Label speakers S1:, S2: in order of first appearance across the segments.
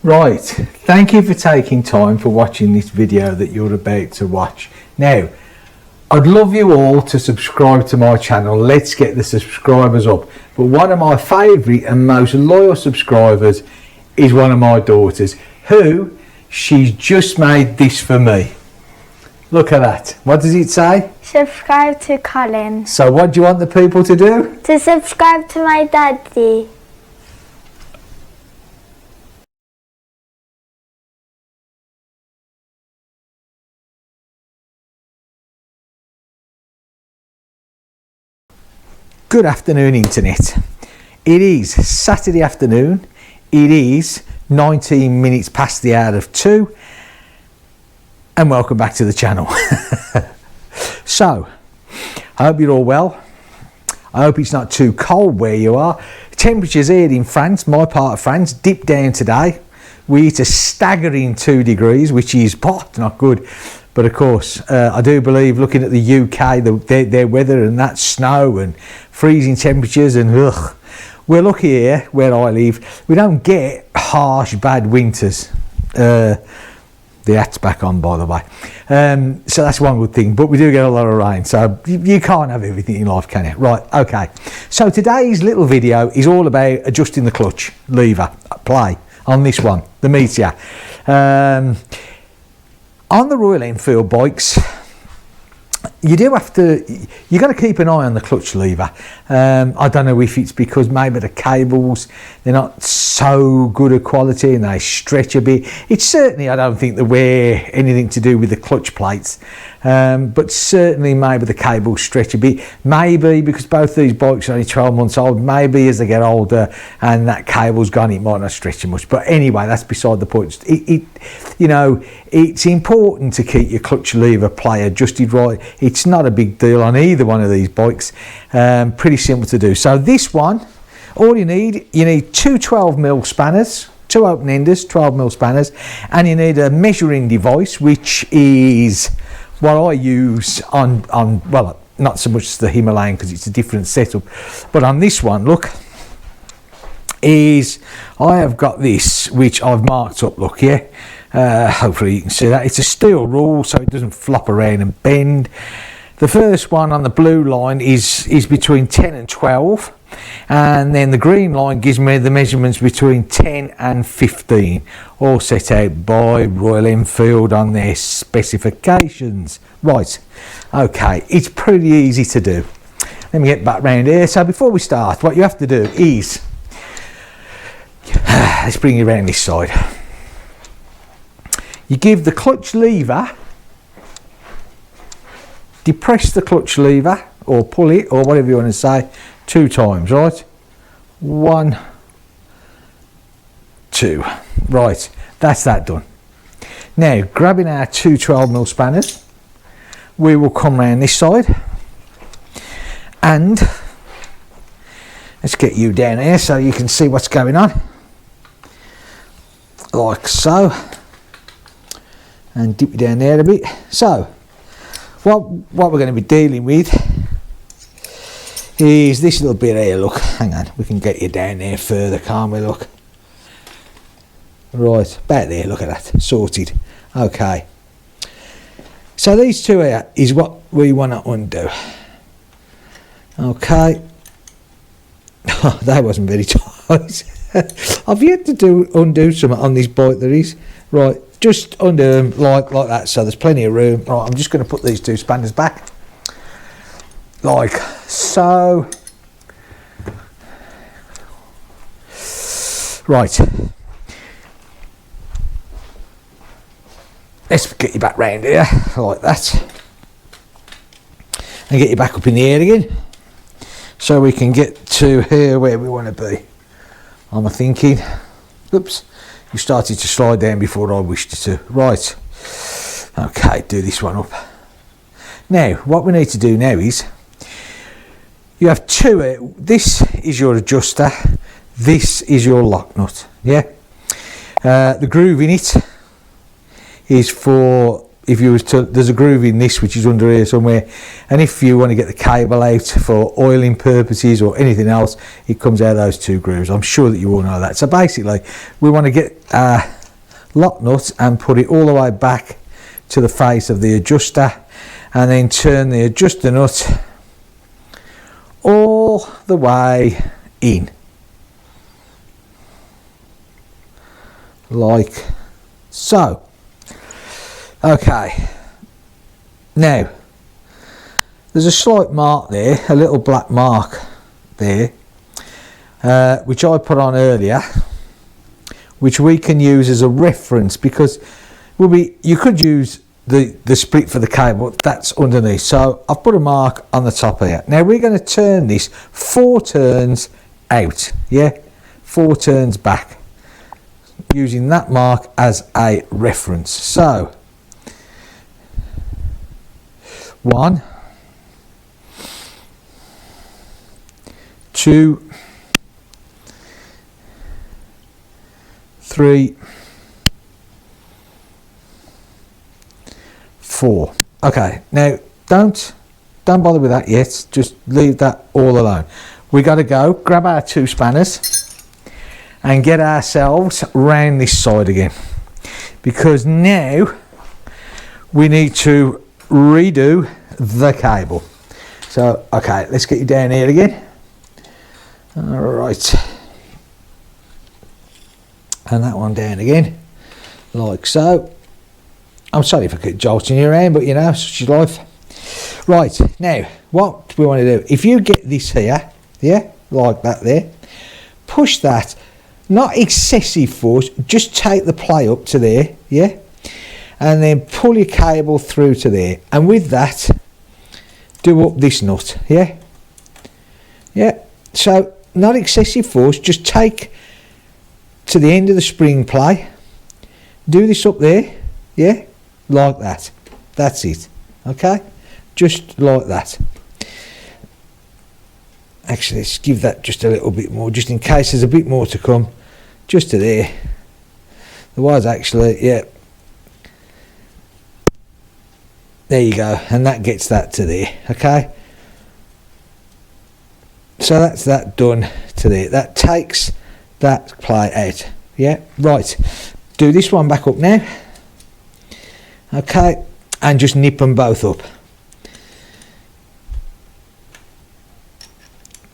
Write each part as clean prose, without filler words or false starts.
S1: Right, thank you for taking time for watching this video that you're about to watch. Now, I'd love you all to subscribe to my channel. Let's get the subscribers up. But one of my favourite and most loyal subscribers is one of my daughters, who she's just made this for me. Look at that. What does it say?
S2: Subscribe to Colin.
S1: So what do you want the people to do?
S2: To subscribe to my daddy.
S1: Good afternoon, internet. It is Saturday afternoon. It is 19 minutes past the hour of 2, and welcome back to the channel. So, I hope you're all well. I hope it's not too cold where you are. Temperatures here in France, my part of France, dipped down today. We hit a staggering 2 degrees, which is not good. But of course, I do believe, looking at the UK, their weather and that snow and freezing temperatures, and we're lucky here where I live. We don't get harsh, bad winters. The hat's back on, by the way. So that's one good thing. But we do get a lot of rain. So you can't have everything in life, can you? Right, okay. So today's little video is all about adjusting the clutch lever play on this one, the Meteor. On the Royal Enfield bikes, you got to keep an eye on the clutch lever. I don't know if it's because maybe the cables, they're not so good a quality and they stretch a bit. It's certainly, I don't think they wear anything to do with the clutch plates, but certainly maybe the cables stretch a bit. Maybe because both these bikes are only 12 months old, maybe as they get older and that cable's gone, it might not stretch much. But anyway, that's beside the point. It's important to keep your clutch lever play adjusted right. It's not a big deal on either one of these bikes. Pretty simple to do. So this one, all you need two 12mm spanners, two open-enders, 12mm spanners, and you need a measuring device, which is what I use on well, not so much the Himalayan because it's a different setup, but on this one, look, I have got this, which I've marked up, look, yeah. Hopefully you can see that. It's a steel rule so it doesn't flop around and bend. The first one on the blue line is between 10 and 12, and then the green line gives me the measurements between 10 and 15, all set out by Royal Enfield on their specifications. Right, okay, it's pretty easy to do. Let me get back round here. So before we start, what you have to do is, let's bring you around this side. You give the clutch lever, depress the clutch lever or pull it or whatever you want to say 2 times, right? 1, 2. Right, that's that done. Now, grabbing our 2 12mm spanners, we will come round this side and let's get you down here so you can see what's going on. Like so. And dip it down there a bit. So what we're going to be dealing with is this little bit here. Look, hang on, we can get you down there further, can't we? Look, right about there, look at that, sorted. Okay, so these two here is what we want to undo. Okay. That wasn't very tight. I've yet to undo something on this bike. There is, right, just undo them like that, so there's plenty of room. Right, I'm just going to put these 2 spanners back like so. Right, let's get you back round here like that and get you back up in the air again so we can get to here where we want to be. I'm thinking, oops, you started to slide down before I wished you to. Right, okay, do this one up. Now, what we need to do now is, you have 2, this is your adjuster, this is your lock nut, yeah? The groove in it is for if you was to, there's a groove in this which is under here somewhere, and if you want to get the cable out for oiling purposes or anything else, it comes out of those 2 grooves. I'm sure that you all know that. So basically we want to get our lock nut and put it all the way back to the face of the adjuster, and then turn the adjuster nut all the way in, like so. Okay, now there's a slight mark there, a little black mark there, which I put on earlier, which we can use as a reference, because you could use the split for the cable that's underneath. So I've put a mark on the top here. Now we're going to turn this 4 turns out, 4 turns back, using that mark as a reference. So 1, 2, 3, 4. Okay, now don't bother with that yet, just leave that all alone. We got to go grab our 2 spanners and get ourselves round this side again, because now we need to redo the cable. So okay, let's get you down here again. All right, and that one down again, like so. I'm sorry if I keep jolting you around, but you know, such is life. Right, now what we want to do, if you get this here, like that there, push that, not excessive force, just take the play up to there, and then pull your cable through to there, and with that do up this nut, so not excessive force, just take to the end of the spring play, do this up there, like that. That's it. Okay, just like that. Actually, let's give that just a little bit more, just in case there's a bit more to come, just to there. There was actually, there you go, and that gets that to there. Okay, so that's that done to there. That takes that play out. Right, do this one back up now. Okay, and just nip them both up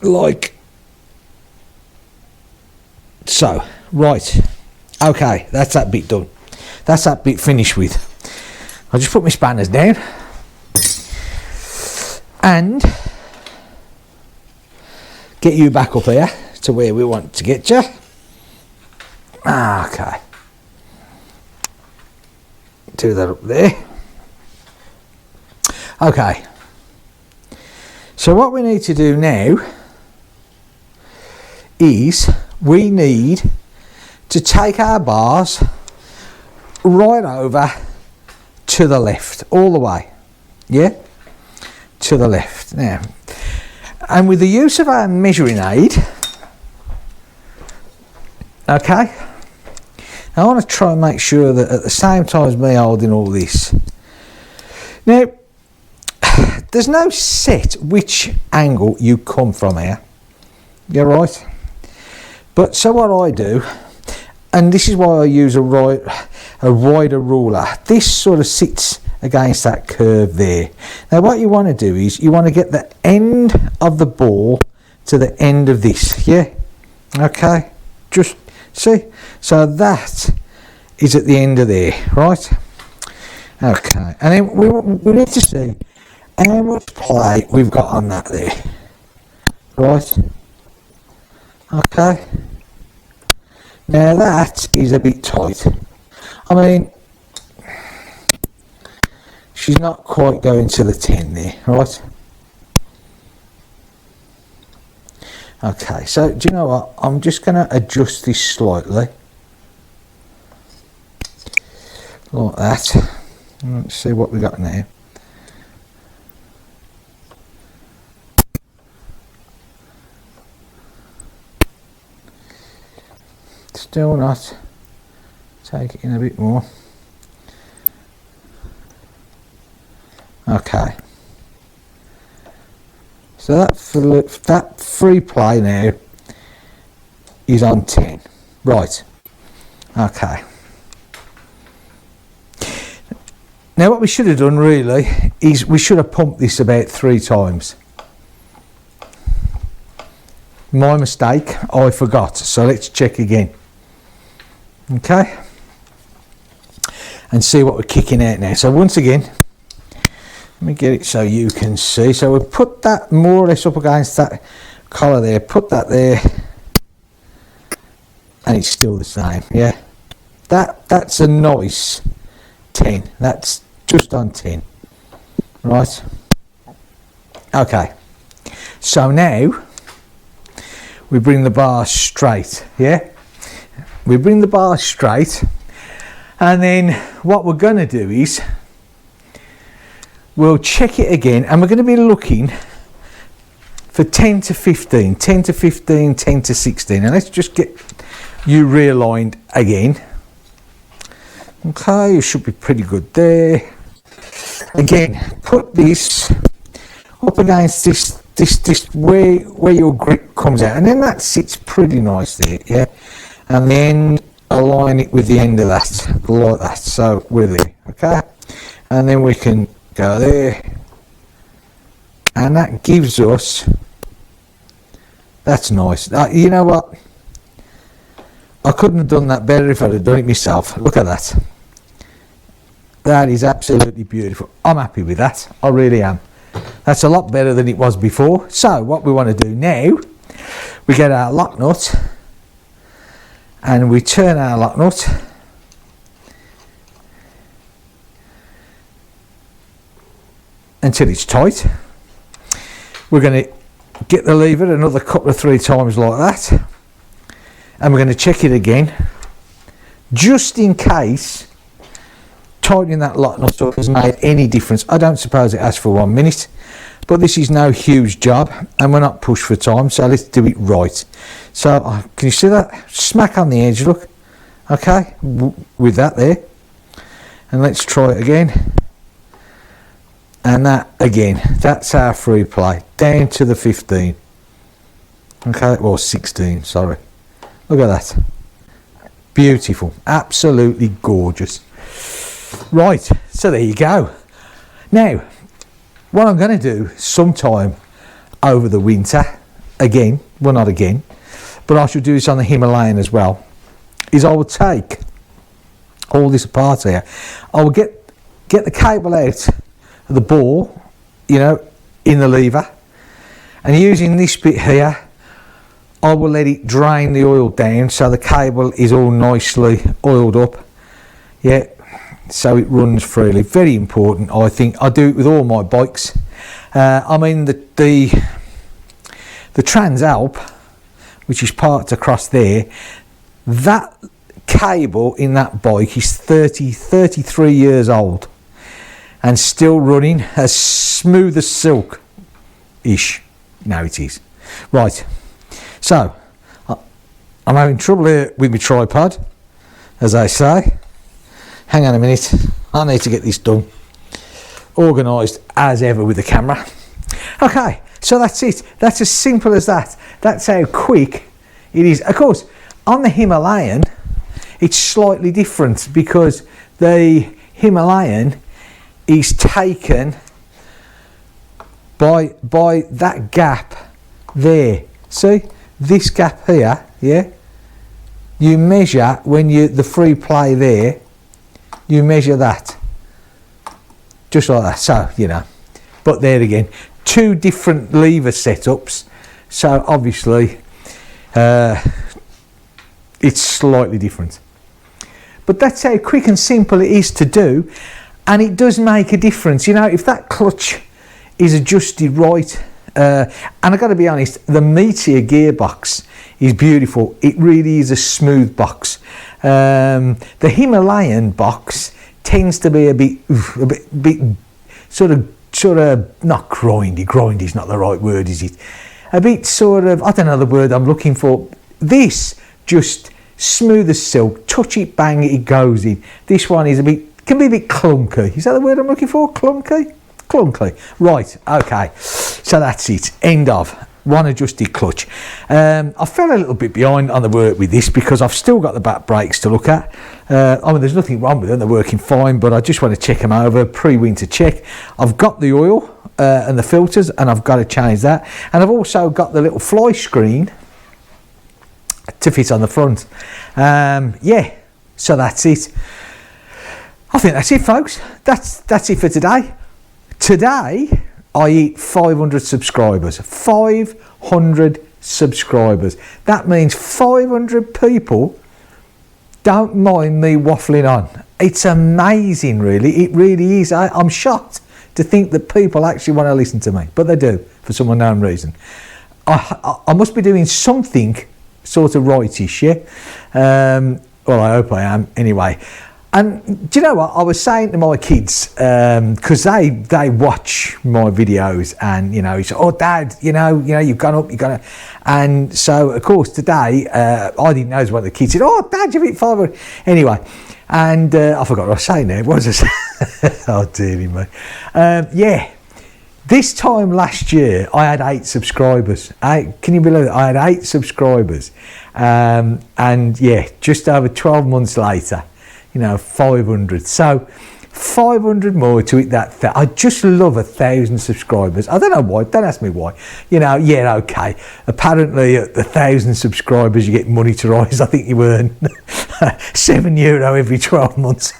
S1: like so. Right, okay, that's that bit done, that's that bit finished with. I'll just put my spanners down and get you back up here to where we want to get you. Okay, do that up there. Okay, so what we need to do now is we need to take our bars right over to the left, all the way, to the left now, and with the use of our measuring aid, okay, I want to try and make sure that at the same time as me holding all this, now there's no set which angle you come from here, you're right, but so what I do, and this is why I use a wider ruler, this sort of sits against that curve there. Now what you want to do is you want to get the end of the ball to the end of this, okay, just see, so that is at the end of there, right? Okay, and then we need to see how much play we've got on that there, right? Okay, now that is a bit tight. I mean, she's not quite going to the 10 there, right? Okay, so do you know what? I'm just going to adjust this slightly, like that. Let's see what we got now. Still not. Take it in a bit more. Okay. So that free play now is on 10. Right. Okay. Now what we should have done really is we should have pumped this about 3 times. My mistake, I forgot. So let's check again. Okay. And see what we're kicking out now. So once again, let me get it so you can see. So we'll put that more or less up against that collar there. Put that there. And it's still the same, yeah. That's a nice 10. That's just on 10. Right. Okay. So now we bring the bar straight, yeah. We bring the bar straight, and then what we're going to do is we'll check it again, and we're going to be looking for 10 to 15, 10 to 15, 10 to 16. And let's just get you realigned again. Okay, you should be pretty good there. Again, put this up against this where your grip comes out, and then that sits pretty nice there, yeah. And then align it with the end of that, like that. So we're there, okay. And then we can go there, and that gives us. That's nice. You know what? I couldn't have done that better if I'd have done it myself. Look at that. That is absolutely beautiful. I'm happy with that. I really am. That's a lot better than it was before. So what we want to do now, we get our lock nut and we turn our lock nut until it's tight. We're going to get the lever another couple of 3 times like that, and we're going to check it again just in case tightening that lock nut up has made any difference. I don't suppose it has for 1 minute, but this is no huge job and we're not pushed for time, so let's do it right. So can you see that? Smack on the edge, look. Okay, with that there. And let's try it again. And that again, that's our free play, down to the 15. Okay, well 16, sorry. Look at that. Beautiful, absolutely gorgeous. Right, so there you go. Now, what I'm going to do sometime over the winter, again, well not again, but I should do this on the Himalayan as well, is I will take all this apart here. I will get the cable out of the ball, you know, in the lever, and using this bit here, I will let it drain the oil down so the cable is all nicely oiled up, yeah, so it runs freely. Very important, I think. I do it with all my bikes. I mean the Transalp, which is parked across there, that cable in that bike is 33 years old and still running as smooth as silk ish. No, it is. Right, so I'm having trouble here with my tripod, as I say. Hang on a minute, I need to get this done. Organised as ever with the camera. Okay, so that's it. That's as simple as that. That's how quick it is. Of course, on the Himalayan, it's slightly different because the Himalayan is taken by that gap there. See, this gap here, yeah? You measure when the free play there, you measure that. Just like that, so, you know. But there again, 2 different lever setups, so obviously it's slightly different. But that's how quick and simple it is to do, and it does make a difference. You know, if that clutch is adjusted right, and I've got to be honest, the Meteor gearbox is beautiful. It really is a smooth box. The Himalayan box tends to be a bit sort of not grindy. Grindy is not the right word, is it? A bit sort of, I don't know the word I'm looking for. This just smooth as silk. Touch it, bang, it goes in. This one is can be a bit clunky. Is that the word I'm looking for? Clunky? clunky. Right, okay, so that's it, end of. One adjusted clutch. I fell a little bit behind on the work with this because I've still got the back brakes to look at. I mean, there's nothing wrong with them, they're working fine, but I just want to check them over, pre-winter check. I've got the oil and the filters, and I've got to change that. And I've also got the little fly screen to fit on the front. Yeah, so that's it. I think that's it, folks. That's it for today. Today, I hit 500 subscribers. 500 subscribers. That means 500 people don't mind me waffling on. It's amazing, really. It really is. I'm shocked to think that people actually want to listen to me, but they do for some unknown reason. I must be doing something sort of rightish, yeah? Well, I hope I am, anyway. And do you know what? I was saying to my kids, because they watch my videos, and you know, he said, "Oh, Dad, you know, you've gone up, you're gonna." And so, of course, today I didn't know what the kids said. "Oh, Dad, you've hit 500." Anyway, and I forgot what I was saying there. What was I saying? Oh, dearie me. Yeah. This time last year, I had 8 subscribers. Can you believe it? I had 8 subscribers, and yeah, just over 12 months later. You know, 500. So 500 more to hit that. I just love 1,000 subscribers. I don't know why. Don't ask me why. You know, yeah, okay. Apparently, at 1,000 subscribers, you get monetarised. I think you earn €7 every 12 months.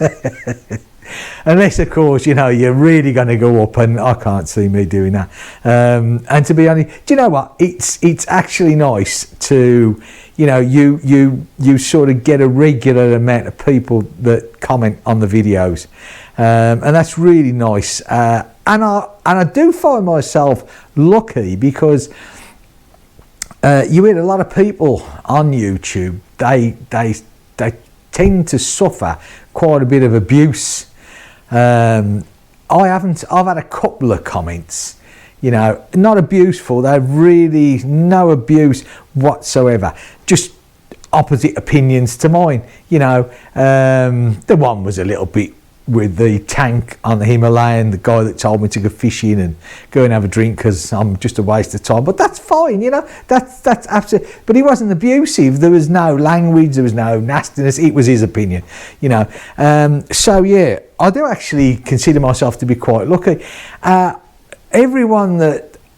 S1: Unless, of course, you know, you're really going to go up, and I can't see me doing that. And to be honest, do you know what? It's actually nice to, you know, you sort of get a regular amount of people that comment on the videos, and that's really nice. And I do find myself lucky because you hear a lot of people on YouTube. They tend to suffer quite a bit of abuse. I've had a couple of comments, you know, not abuseful, they're really no abuse whatsoever, just opposite opinions to mine, you know. The one was a little bit with the tank on the Himalayan, the guy that told me to go fishing and go and have a drink because I'm just a waste of time, but that's fine, you know, that's absolutely, but he wasn't abusive, there was no language, there was no nastiness, it was his opinion, you know. So yeah, I do actually consider myself to be quite lucky. Everyone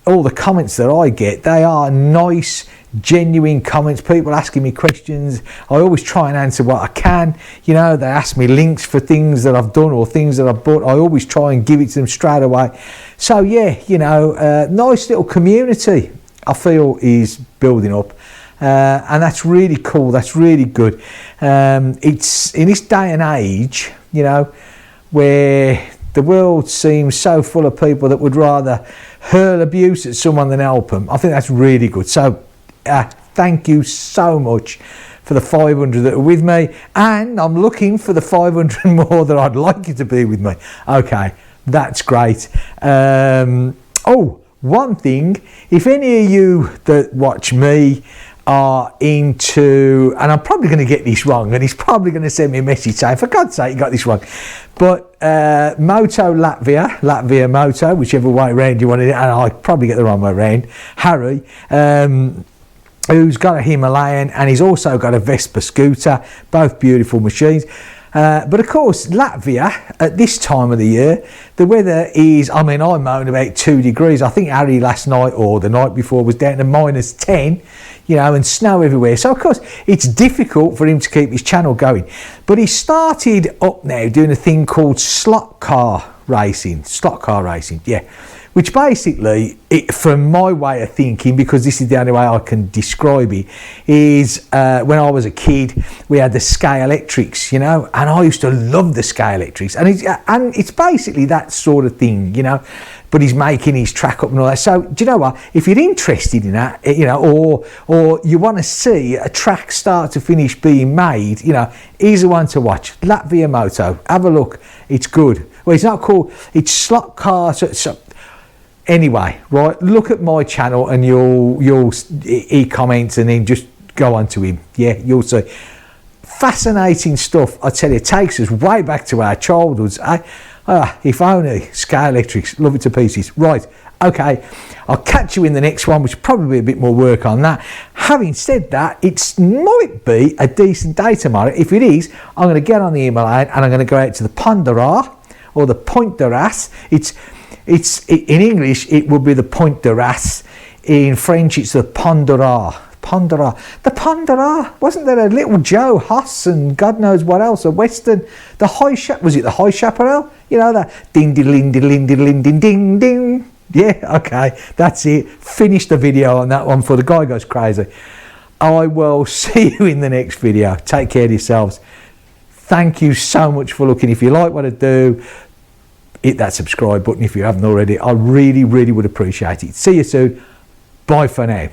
S1: all the comments that I get, they are nice, genuine comments, people asking me questions. I always try and answer what I can, you know. They ask me links for things that I've done or things that I've bought. I always try and give it to them straight away. So yeah, you know, nice little community I feel is building up, and that's really cool, that's really good. It's in this day and age, you know, where the world seems so full of people that would rather hurl abuse at someone than help them. I think that's really good. So thank you so much for the 500 that are with me, and I'm looking for the 500 more that I'd like you to be with me. Okay, that's great. Oh, one thing, if any of you that watch me are into, and I'm probably going to get this wrong, and he's probably going to send me a message saying, for God's sake, you got this wrong, but Moto Latvia Moto, whichever way around you want it, and I probably get the wrong way around, Harry, who's got a Himalayan, and he's also got a Vespa scooter, both beautiful machines. But of course, Latvia, at this time of the year, the weather is, I mean, I'm moaning about 2 degrees. I think Harry last night or the night before was down to -10, you know, and snow everywhere. So of course, it's difficult for him to keep his channel going. But he started up now doing a thing called slot car racing, yeah. Which basically, from my way of thinking, because this is the only way I can describe it, is when I was a kid, we had the Sky Electrics, you know, and I used to love the Sky Electrics, and it's basically that sort of thing, you know, but he's making his track up and all that. So do you know what? If you're interested in that, you know, or you want to see a track start to finish being made, you know, he's the one to watch. Latvia Moto, have a look. It's good. Well, it's not called. It's slot car. So anyway, right, look at my channel and he comments and then just go on to him. Yeah, you'll see. Fascinating stuff. I tell you, it takes us way back to our childhoods. If only. Scale electrics, love it to pieces. Right, okay, I'll catch you in the next one, which will probably be a bit more work on that. Having said that, it might be a decent day tomorrow. If it is, I'm going to get on the email and I'm going to go out to the Ponderas or the Pointe d'Arras. It's in English, it would be the Pointe d'Arras. In French, it's the Ponderas. The Ponderas. Wasn't there a little Joe Hoss and God knows what else? A Western. Was it the High Chaparral? You know that ding ding ding ding ding ding ding ding. Yeah, okay, that's it. Finish the video on that one before the guy goes crazy. I will see you in the next video. Take care of yourselves. Thank you so much for looking. If you like what I do, hit that subscribe button if you haven't already. I really, really would appreciate it. See you soon. Bye for now.